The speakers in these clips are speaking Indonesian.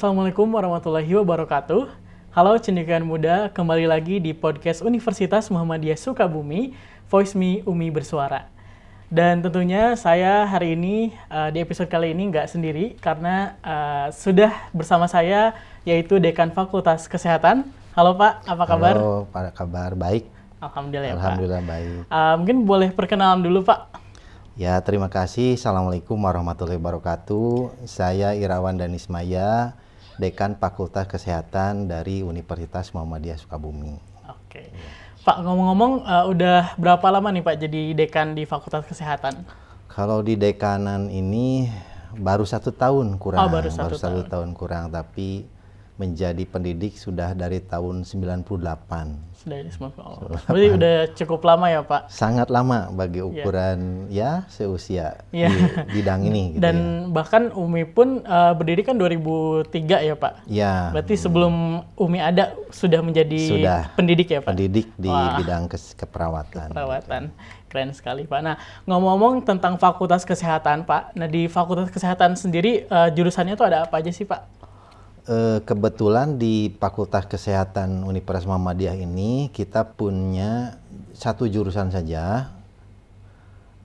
Assalamualaikum warahmatullahi wabarakatuh. Halo cendekiawan muda, kembali lagi di podcast Universitas Muhammadiyah Sukabumi, Voice Me Umi Bersuara. Dan tentunya saya hari ini di episode kali ini nggak sendiri karena sudah bersama saya yaitu Dekan Fakultas Kesehatan. Halo Pak, apa kabar? Halo, Pak, kabar baik. Alhamdulillah ya Pak. Alhamdulillah baik. Mungkin boleh perkenalan dulu Pak. Ya, terima kasih. Assalamualaikum warahmatullahi wabarakatuh. Saya Irawan Danismaya, Dekan Fakultas Kesehatan dari Universitas Muhammadiyah Sukabumi. Oke. Pak, ngomong-ngomong udah berapa lama nih Pak jadi dekan di Fakultas Kesehatan? Kalau di dekanan ini baru 1 tahun kurang. Oh, baru satu tahun kurang, tapi menjadi pendidik sudah dari tahun 98. Sudah di Berarti udah cukup lama ya Pak? Sangat lama bagi ukuran seusia di bidang ini. Gitu Dan bahkan Umi pun berdiri kan 2003 ya Pak? Ya. Berarti sebelum Umi ada sudah menjadi pendidik ya Pak? Pendidik di bidang keperawatan. Keperawatan. Keren sekali Pak. Nah, ngomong-ngomong tentang Fakultas Kesehatan Pak, nah di Fakultas Kesehatan sendiri jurusannya tuh ada apa aja sih Pak? Kebetulan di Fakultas Kesehatan Universitas Muhammadiyah ini kita punya 1 jurusan saja,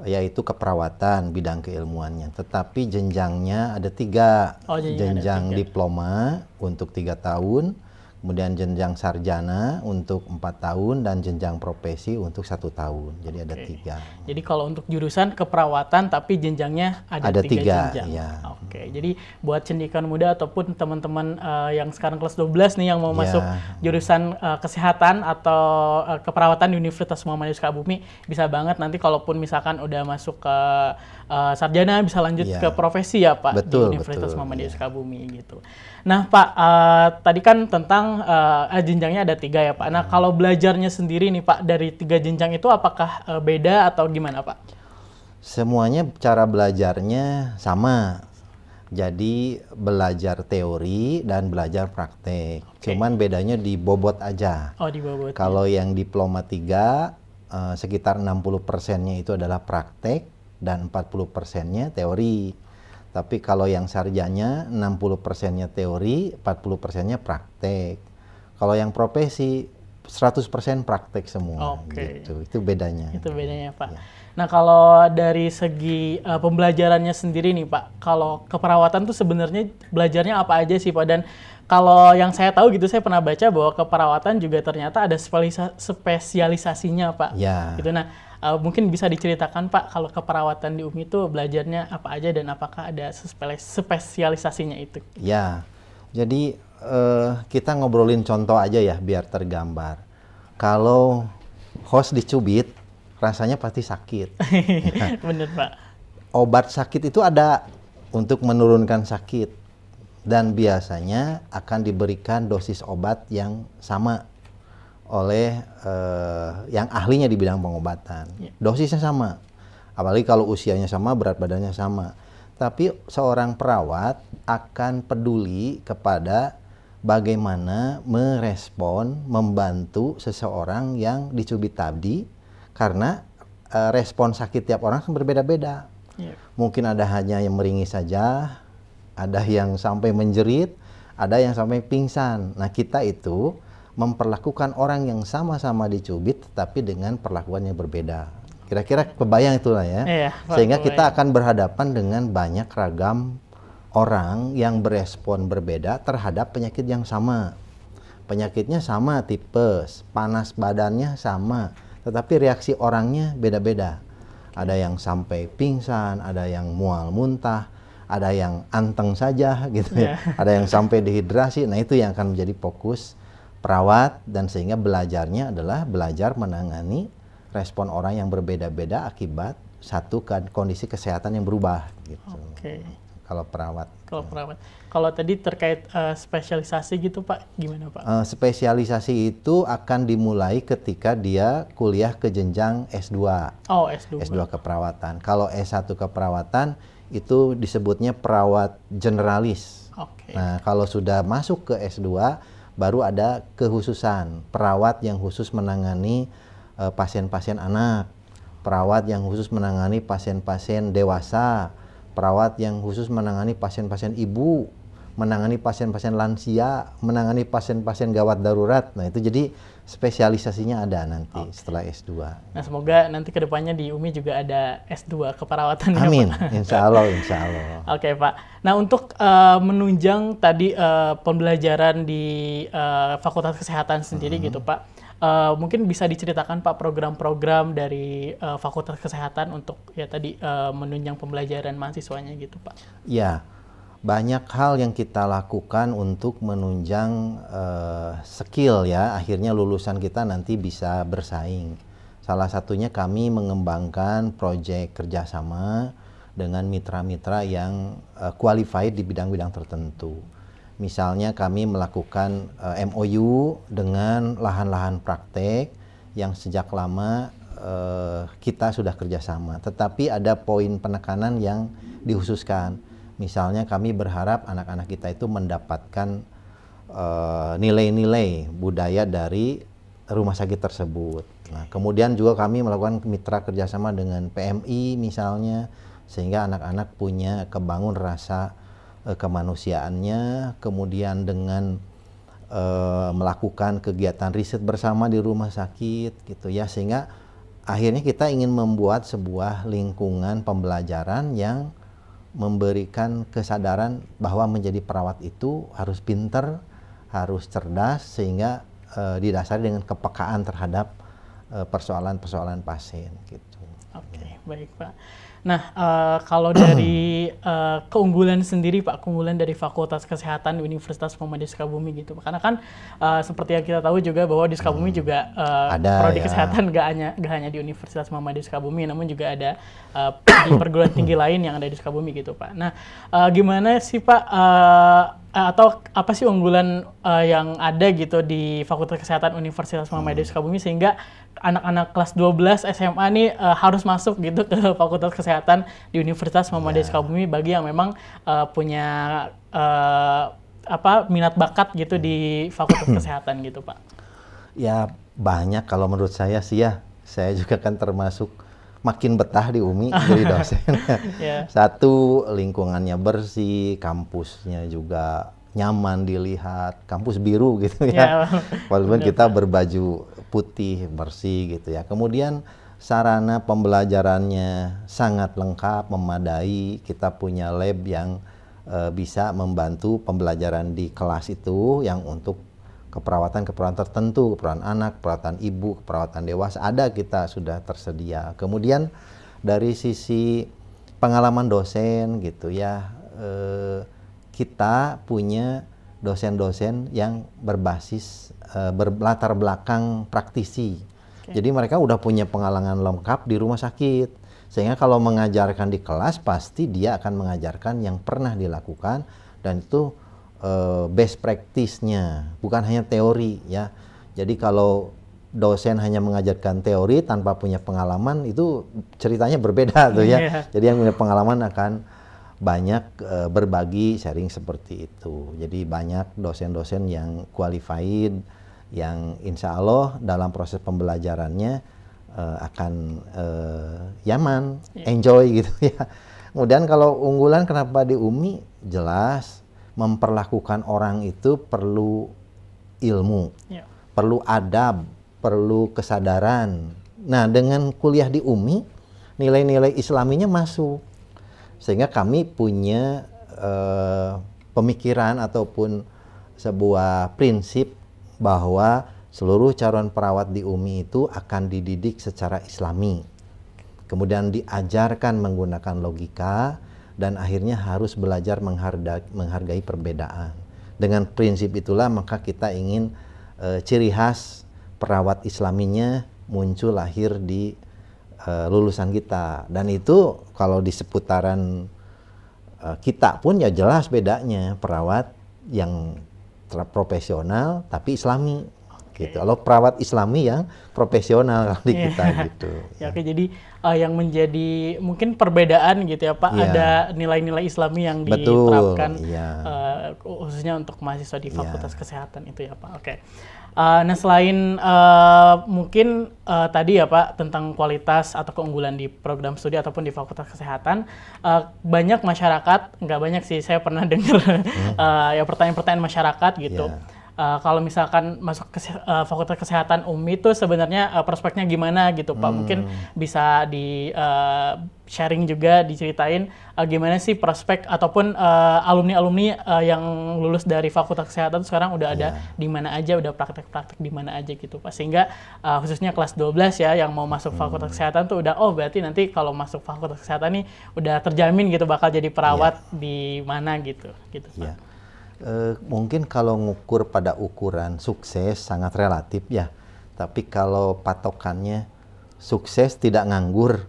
yaitu keperawatan bidang keilmuannya. Tetapi jenjangnya ada 3, jenjang diploma untuk 3 tahun, kemudian jenjang sarjana untuk 4 tahun, dan jenjang profesi untuk 1 tahun. Jadi ada 3. Jadi kalau untuk jurusan keperawatan tapi jenjangnya ada 3 jenjang. Ya. Oke, jadi buat cendekiawan muda ataupun teman-teman yang sekarang kelas 12 nih yang mau masuk jurusan kesehatan atau keperawatan di Universitas Muhammadiyah Sukabumi, bisa banget nanti kalaupun misalkan udah masuk ke sarjana bisa lanjut ke profesi ya Pak di Universitas Muhammadiyah Sukabumi gitu. Nah Pak, tadi kan tentang jenjangnya ada 3 ya Pak. Nah kalau belajarnya sendiri nih Pak dari 3 jenjang itu apakah beda atau gimana Pak? Semuanya cara belajarnya sama. Jadi belajar teori dan belajar praktek. Cuman bedanya di bobot aja. Oh, di bobot. Kalau yang diploma 3 sekitar 60%-nya itu adalah praktek dan 40%-nya teori. Tapi kalau yang sarjana 60%-nya teori, 40%-nya praktek. Kalau yang profesi 100% praktek semua. Gitu. Itu bedanya. Itu bedanya Pak. Ya. Nah kalau dari segi pembelajarannya sendiri nih Pak, kalau keperawatan tuh sebenarnya belajarnya apa aja sih Pak? Dan kalau yang saya tahu gitu, saya pernah baca bahwa keperawatan juga ternyata ada spesialisasinya Pak. Ya. Gitu. Nah mungkin bisa diceritakan Pak kalau keperawatan di UMI itu belajarnya apa aja dan apakah ada spesialisasinya itu? Ya, jadi kita ngobrolin contoh aja ya biar tergambar. Kalau hos dicubit, rasanya pasti sakit. Bener Pak. Obat sakit itu ada untuk menurunkan sakit. Dan biasanya akan diberikan dosis obat yang sama oleh yang ahlinya di bidang pengobatan. Dosisnya sama. Apalagi kalau usianya sama, berat badannya sama. Tapi seorang perawat akan peduli kepada bagaimana merespon, membantu seseorang yang dicubit tadi, karena respon sakit tiap orang kan berbeda-beda. Mungkin ada hanya yang meringis saja, ada yang sampai menjerit, ada yang sampai pingsan. Nah kita itu memperlakukan orang yang sama-sama dicubit tetapi dengan perlakuan yang berbeda. Kira-kira kebayang itulah ya. Sehingga kita akan berhadapan dengan banyak ragam orang yang berespon berbeda terhadap penyakit yang sama. Penyakitnya sama tipes, panas badannya sama, tetapi reaksi orangnya beda-beda. Ada yang sampai pingsan, ada yang mual muntah, ada yang anteng saja gitu ya. Ada yang sampai dehidrasi. Nah itu yang akan menjadi fokus perawat, dan sehingga belajarnya adalah belajar menangani respon orang yang berbeda-beda akibat satu kondisi kesehatan yang berubah gitu. Kalau perawat. Kalau tadi terkait spesialisasi gitu Pak, gimana Pak? Spesialisasi itu akan dimulai ketika dia kuliah ke jenjang S2. Oh, S2. S2 keperawatan. Kalau S1 keperawatan itu disebutnya perawat generalis. Nah, kalau sudah masuk ke S2 baru ada kekhususan, perawat yang khusus menangani pasien-pasien anak, perawat yang khusus menangani pasien-pasien dewasa, perawat yang khusus menangani pasien-pasien ibu menangani pasien-pasien lansia, menangani pasien-pasien gawat darurat. Nah itu jadi spesialisasinya ada nanti setelah S2. Nah semoga nanti kedepannya di UMI juga ada S2 keperawatan. Amin, ya, Pak. insya Allah, insya Allah. Oke Pak. Nah untuk menunjang tadi pembelajaran di Fakultas Kesehatan sendiri gitu Pak, mungkin bisa diceritakan Pak program-program dari Fakultas Kesehatan untuk ya tadi menunjang pembelajaran mahasiswanya gitu Pak. Ya. Banyak hal yang kita lakukan untuk menunjang skill ya, akhirnya lulusan kita nanti bisa bersaing. Salah satunya kami mengembangkan proyek kerjasama dengan mitra-mitra yang qualified di bidang-bidang tertentu. Misalnya kami melakukan MOU dengan lahan-lahan praktek yang sejak lama kita sudah kerjasama. Tetapi ada poin penekanan yang dikhususkan. Misalnya kami berharap anak-anak kita itu mendapatkan nilai-nilai budaya dari rumah sakit tersebut. Nah, kemudian juga kami melakukan mitra kerjasama dengan PMI misalnya, sehingga anak-anak punya kebangun rasa kemanusiaannya, kemudian dengan melakukan kegiatan riset bersama di rumah sakit gitu ya, sehingga akhirnya kita ingin membuat sebuah lingkungan pembelajaran yang memberikan kesadaran bahwa menjadi perawat itu harus pinter, harus cerdas, sehingga didasari dengan kepekaan terhadap persoalan-persoalan pasien gitu. Oke, baik Pak. Nah, kalau dari keunggulan sendiri Pak, keunggulan dari Fakultas Kesehatan Universitas Muhammadiyah Sukabumi gitu Pak. Karena kan seperti yang kita tahu juga bahwa di Sukabumi juga prodi kesehatan gak hanya di Universitas Muhammadiyah Sukabumi, namun juga ada di perguruan tinggi lain yang ada di Sukabumi gitu Pak. Nah, gimana sih Pak atau apa sih unggulan yang ada gitu di Fakultas Kesehatan Universitas Muhammadiyah Sukabumi sehingga anak-anak kelas 12 SMA nih harus masuk gitu ke Fakultas Kesehatan di Universitas Muhammadiyah Sukabumi bagi yang memang punya minat bakat gitu di Fakultas Kesehatan gitu Pak. Ya banyak kalau menurut saya sih ya. Saya juga kan termasuk makin betah di UMI jadi dosen. Satu, lingkungannya bersih, kampusnya juga nyaman dilihat, kampus biru gitu ya. Walaupun kita berbaju putih, bersih gitu ya. Kemudian sarana pembelajarannya sangat lengkap, memadai. Kita punya lab yang bisa membantu pembelajaran di kelas itu yang untuk keperawatan tertentu, keperawatan anak, keperawatan ibu, keperawatan dewasa, ada kita sudah tersedia. Kemudian dari sisi pengalaman dosen gitu ya, kita punya dosen-dosen yang berbasis berlatar belakang praktisi. Jadi mereka udah punya pengalaman lengkap di rumah sakit. Sehingga kalau mengajarkan di kelas pasti dia akan mengajarkan yang pernah dilakukan dan itu best practice-nya, bukan hanya teori ya. Jadi kalau dosen hanya mengajarkan teori tanpa punya pengalaman itu ceritanya berbeda tuh ya. Jadi yang punya pengalaman akan banyak berbagi sharing seperti itu. Jadi banyak dosen-dosen yang qualified yang insya Allah dalam proses pembelajarannya akan nyaman, enjoy gitu ya. Kemudian kalau unggulan kenapa di UMI, jelas memperlakukan orang itu perlu ilmu, perlu adab, perlu kesadaran. Nah, dengan kuliah di UMI, nilai-nilai islaminya masuk. Sehingga kami punya pemikiran ataupun sebuah prinsip bahwa seluruh calon perawat di UMI itu akan dididik secara islami. Kemudian diajarkan menggunakan logika, dan akhirnya harus belajar menghargai perbedaan. Dengan prinsip itulah maka kita ingin ciri khas perawat islaminya muncul lahir di lulusan kita. Dan itu kalau di seputaran kita pun ya jelas bedanya, perawat yang profesional tapi islami. Gitu. Kalau perawat Islami yang profesional kalau di kita gitu. Ya, oke, jadi yang menjadi mungkin perbedaan gitu ya Pak, ada nilai-nilai Islami yang diterapkan khususnya untuk mahasiswa di Fakultas Kesehatan itu ya Pak. Oke. Nah selain mungkin tadi ya Pak tentang kualitas atau keunggulan di program studi ataupun di Fakultas Kesehatan, banyak masyarakat, nggak banyak sih, saya pernah dengar ya pertanyaan-pertanyaan masyarakat gitu. Kalau misalkan masuk ke Fakultas Kesehatan UMI itu sebenarnya prospeknya gimana gitu Pak? Mungkin bisa di sharing juga, diceritain gimana sih prospek ataupun alumni-alumni yang lulus dari Fakultas Kesehatan sekarang udah ada di mana aja, udah praktek-praktek di mana aja gitu Pak. Sehingga khususnya kelas 12 ya yang mau masuk Fakultas Kesehatan tuh udah, oh berarti nanti kalau masuk Fakultas Kesehatan nih udah terjamin gitu bakal jadi perawat di mana gitu Pak. Mungkin kalau ngukur pada ukuran sukses sangat relatif ya, tapi kalau patokannya sukses tidak nganggur,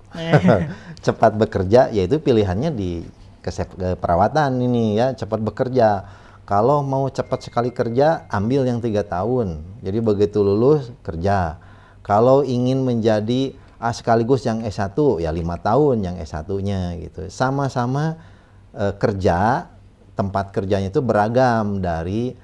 cepat bekerja, yaitu pilihannya di keperawatan ini ya, cepat bekerja. Kalau mau cepat sekali kerja, ambil yang 3 tahun, jadi begitu lulus kerja. Kalau ingin menjadi sekaligus yang S1 ya 5 tahun yang S1-nya gitu, sama-sama kerja. Tempat kerjanya itu beragam dari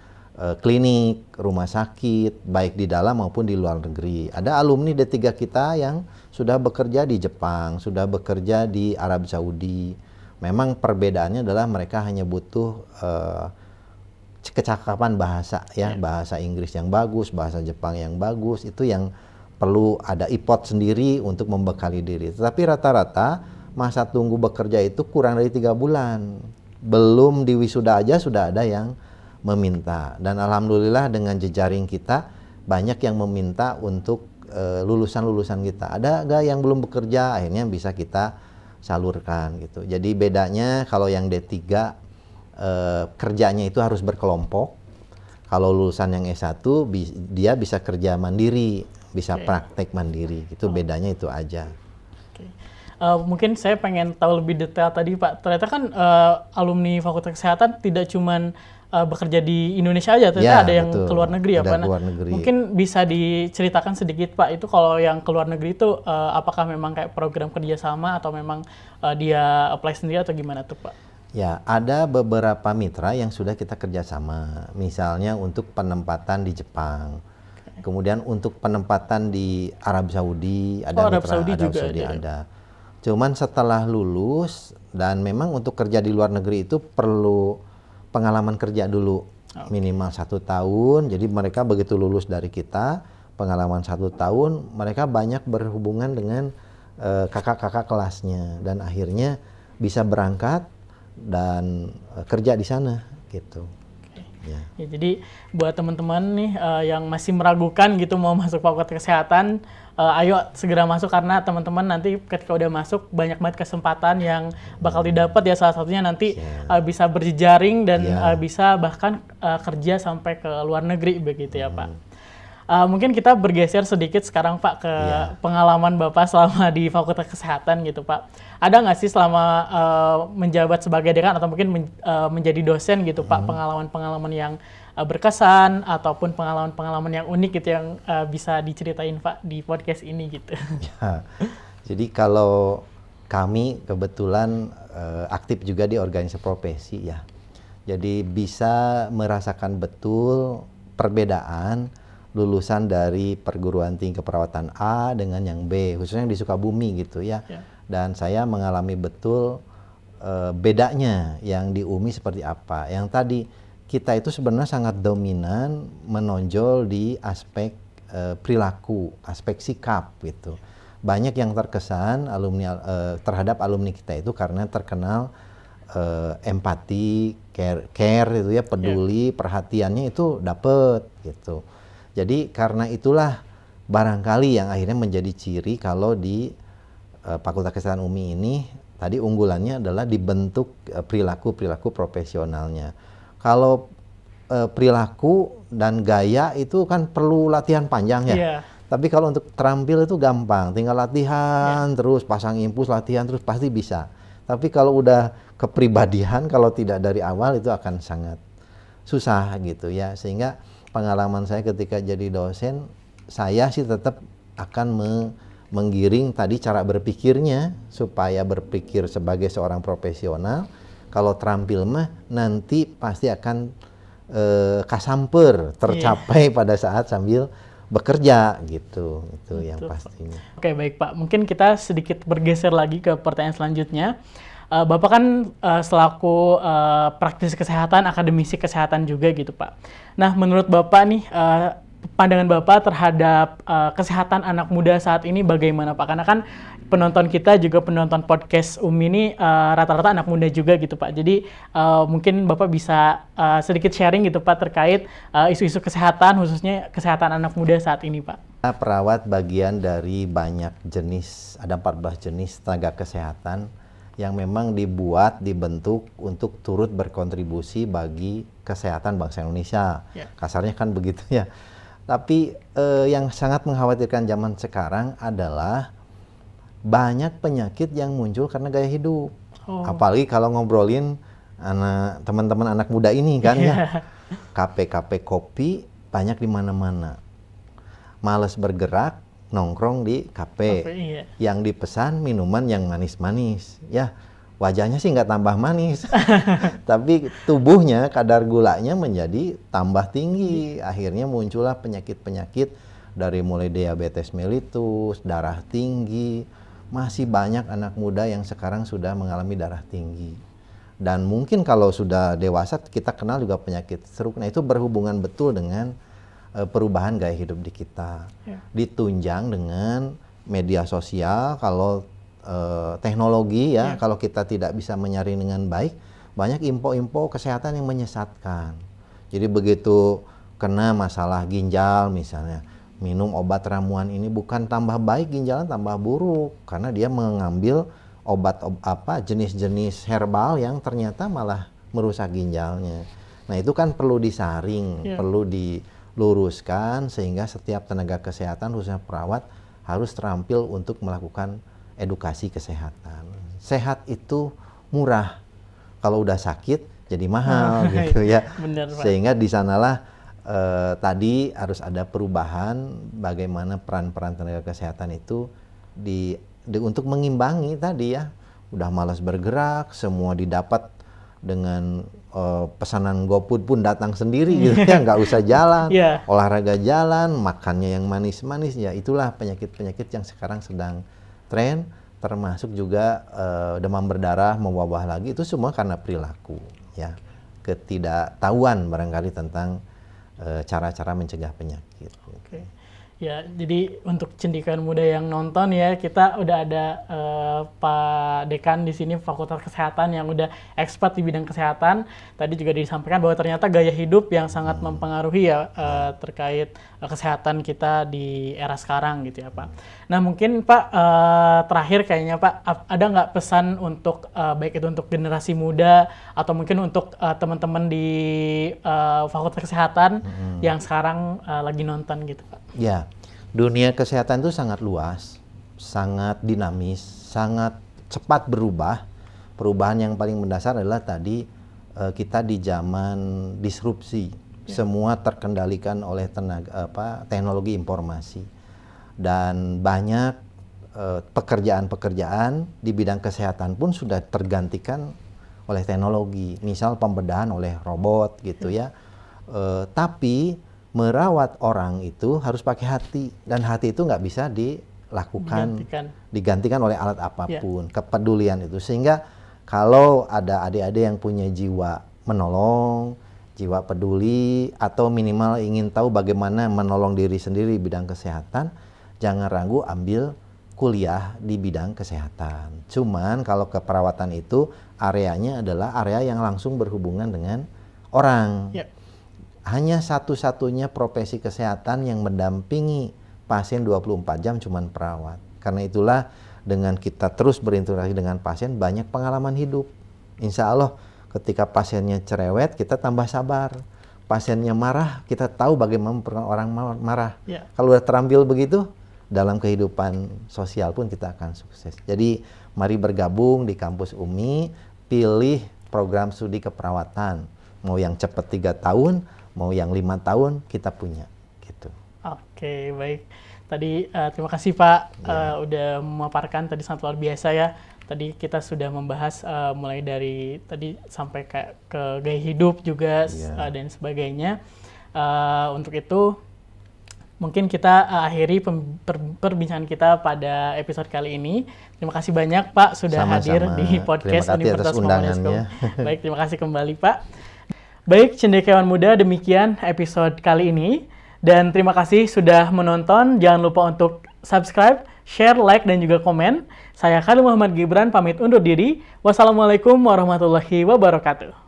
klinik, rumah sakit, baik di dalam maupun di luar negeri. Ada alumni D3 kita yang sudah bekerja di Jepang, sudah bekerja di Arab Saudi. Memang perbedaannya adalah mereka hanya butuh kecakapan bahasa ya, bahasa Inggris yang bagus, bahasa Jepang yang bagus, itu yang perlu ada IPOT sendiri untuk membekali diri. Tetapi rata-rata masa tunggu bekerja itu kurang dari 3 bulan. Belum di wisuda aja sudah ada yang meminta, dan alhamdulillah dengan jejaring kita banyak yang meminta untuk lulusan-lulusan kita. Ada gak yang belum bekerja, akhirnya bisa kita salurkan gitu. Jadi bedanya kalau yang D3 kerjanya itu harus berkelompok. Kalau lulusan yang S1 dia bisa kerja mandiri, bisa praktek mandiri. Itu bedanya itu aja. Mungkin saya pengen tahu lebih detail tadi Pak. Ternyata kan alumni Fakultas Kesehatan tidak cuman bekerja di Indonesia aja, ternyata ada yang ke luar negeri ya Pak. Mungkin bisa diceritakan sedikit Pak, itu kalau yang ke luar negeri itu apakah memang kayak program kerjasama atau memang dia apply sendiri atau gimana tuh Pak? Ya, ada beberapa mitra yang sudah kita kerjasama. Misalnya untuk penempatan di Jepang. Kemudian untuk penempatan di Arab Saudi, ada Arab mitra Saudi Arab juga Saudi ada. Cuman setelah lulus, dan memang untuk kerja di luar negeri itu perlu pengalaman kerja dulu, minimal 1 tahun. Jadi mereka begitu lulus dari kita, pengalaman 1 tahun, mereka banyak berhubungan dengan kakak-kakak kelasnya, dan akhirnya bisa berangkat dan kerja di sana gitu. Ya, jadi buat teman-teman nih yang masih meragukan gitu mau masuk Fakultas Kesehatan, ayo segera masuk, karena teman-teman nanti ketika udah masuk banyak banget kesempatan yang bakal didapat ya, salah satunya nanti bisa berjejaring dan bisa bahkan kerja sampai ke luar negeri begitu ya Pak. Mungkin kita bergeser sedikit sekarang Pak ke pengalaman Bapak selama di Fakultas Kesehatan gitu Pak. Ada nggak sih selama menjabat sebagai dekan atau mungkin menjadi dosen gitu Pak, pengalaman-pengalaman yang berkesan ataupun pengalaman-pengalaman yang unik gitu yang bisa diceritain Pak di podcast ini gitu? Ya, jadi kalau kami kebetulan aktif juga di organisasi profesi ya. Jadi bisa merasakan betul perbedaan lulusan dari perguruan tinggi keperawatan A dengan yang B, khususnya yang di Sukabumi gitu ya. Dan saya mengalami betul bedanya yang di UMI seperti apa. Yang tadi kita itu sebenarnya sangat dominan menonjol di aspek perilaku, aspek sikap gitu. Banyak yang terkesan alumni terhadap alumni kita itu karena terkenal empati, care itu ya, peduli, perhatiannya itu dapet gitu. Jadi karena itulah barangkali yang akhirnya menjadi ciri kalau di Fakultas Kesehatan UMI ini tadi unggulannya adalah dibentuk perilaku profesionalnya. Kalau perilaku dan gaya itu kan perlu latihan panjang ya. Tapi kalau untuk terampil itu gampang, tinggal latihan terus, pasang impuls, latihan terus pasti bisa. Tapi kalau udah kepribadian, kalau tidak dari awal itu akan sangat susah gitu ya. Sehingga pengalaman saya ketika jadi dosen, saya sih tetap akan menggiring tadi cara berpikirnya supaya berpikir sebagai seorang profesional. Kalau terampil mah nanti pasti akan kasamper tercapai pada saat sambil bekerja gitu. Itu yang pastinya. Oke, baik Pak. Mungkin kita sedikit bergeser lagi ke pertanyaan selanjutnya. Bapak kan selaku praktisi kesehatan, akademisi kesehatan juga gitu Pak. Nah, menurut Bapak nih, pandangan Bapak terhadap kesehatan anak muda saat ini bagaimana Pak? Karena kan penonton kita juga penonton podcast UMI ini rata-rata anak muda juga gitu Pak. Jadi mungkin Bapak bisa sedikit sharing gitu Pak terkait isu-isu kesehatan, khususnya kesehatan anak muda saat ini Pak. Perawat bagian dari banyak jenis, ada 14 jenis tenaga kesehatan yang memang dibentuk untuk turut berkontribusi bagi kesehatan bangsa Indonesia. Kasarnya kan begitu ya. Tapi yang sangat mengkhawatirkan zaman sekarang adalah banyak penyakit yang muncul karena gaya hidup. Apalagi kalau ngobrolin teman-teman anak muda ini kan ya. Kafe-kafe kopi banyak di mana-mana. Males bergerak, nongkrong di kafe. Yang dipesan minuman yang manis-manis. Ya, wajahnya sih nggak tambah manis. Tapi tubuhnya, kadar gulanya menjadi tambah tinggi. Akhirnya muncullah penyakit-penyakit dari mulai diabetes mellitus, darah tinggi. Masih banyak anak muda yang sekarang sudah mengalami darah tinggi. Dan mungkin kalau sudah dewasa kita kenal juga penyakit stroke. Nah, itu berhubungan betul dengan perubahan gaya hidup di kita. Ditunjang dengan media sosial, kalau teknologi ya, kalau kita tidak bisa menyaring dengan baik, banyak info-info kesehatan yang menyesatkan. Jadi begitu kena masalah ginjal misalnya, minum obat ramuan ini bukan tambah baik ginjalnya, tambah buruk karena dia mengambil obat jenis-jenis herbal yang ternyata malah merusak ginjalnya. Nah, itu kan perlu disaring, perlu diluruskan sehingga setiap tenaga kesehatan khususnya perawat harus terampil untuk melakukan edukasi kesehatan. Sehat itu murah, kalau udah sakit jadi mahal gitu ya. Bener, Pak. Sehingga di sanalah tadi harus ada perubahan bagaimana peran-peran tenaga kesehatan itu untuk mengimbangi tadi ya. Udah malas bergerak, semua didapat dengan pesanan GoFood pun datang sendiri gitu ya, nggak usah jalan, olahraga jalan, makannya yang manis-manis, ya itulah penyakit-penyakit yang sekarang sedang tren, termasuk juga demam berdarah, mewabah lagi, itu semua karena perilaku ya, ketidaktahuan barangkali tentang cara-cara mencegah penyakit. Oke. Ya, jadi untuk cendikiawan muda yang nonton ya, kita udah ada Pak Dekan di sini Fakultas Kesehatan yang udah expert di bidang kesehatan. Tadi juga disampaikan bahwa ternyata gaya hidup yang sangat mempengaruhi ya terkait kesehatan kita di era sekarang gitu ya Pak. Nah mungkin Pak terakhir kayaknya Pak, ada nggak pesan untuk baik itu untuk generasi muda atau mungkin untuk teman-teman di Fakultas Kesehatan yang sekarang lagi nonton gitu Pak? Ya, dunia kesehatan itu sangat luas, sangat dinamis, sangat cepat berubah. Perubahan yang paling mendasar adalah tadi kita di zaman disrupsi, semua terkendalikan oleh teknologi informasi, dan banyak pekerjaan-pekerjaan di bidang kesehatan pun sudah tergantikan oleh teknologi, misal pembedahan oleh robot gitu ya. Tapi merawat orang itu harus pakai hati, dan hati itu nggak bisa digantikan oleh alat apapun. Kepedulian itu, sehingga kalau ada adik-adik yang punya jiwa menolong, jiwa peduli, atau minimal ingin tahu bagaimana menolong diri sendiri di bidang kesehatan, jangan ragu ambil kuliah di bidang kesehatan. Cuman kalau keperawatan itu areanya adalah area yang langsung berhubungan dengan orang. Hanya satu-satunya profesi kesehatan yang mendampingi pasien 24 jam cuman perawat. Karena itulah dengan kita terus berinteraksi dengan pasien, banyak pengalaman hidup. Insya Allah ketika pasiennya cerewet, kita tambah sabar. Pasiennya marah, kita tahu bagaimana orang marah. Kalau udah terampil begitu, dalam kehidupan sosial pun kita akan sukses. Jadi mari bergabung di kampus UMI, pilih program studi keperawatan. Mau yang cepat 3 tahun, mau yang 5 tahun kita punya gitu. Oke, baik. Tadi terima kasih Pak udah memaparkan tadi sangat luar biasa ya. Tadi kita sudah membahas mulai dari tadi sampai kayak ke gaya hidup juga dan sebagainya. Untuk itu mungkin kita akhiri perbincangan kita pada episode kali ini. Terima kasih banyak Pak sudah hadir di podcast Universitas Muhammad Iskandar. Baik, terima kasih kembali Pak. Baik, cendekiawan muda, demikian episode kali ini. Dan terima kasih sudah menonton. Jangan lupa untuk subscribe, share, like, dan juga komen. Saya Khalil Muhammad Gibran pamit undur diri. Wassalamualaikum warahmatullahi wabarakatuh.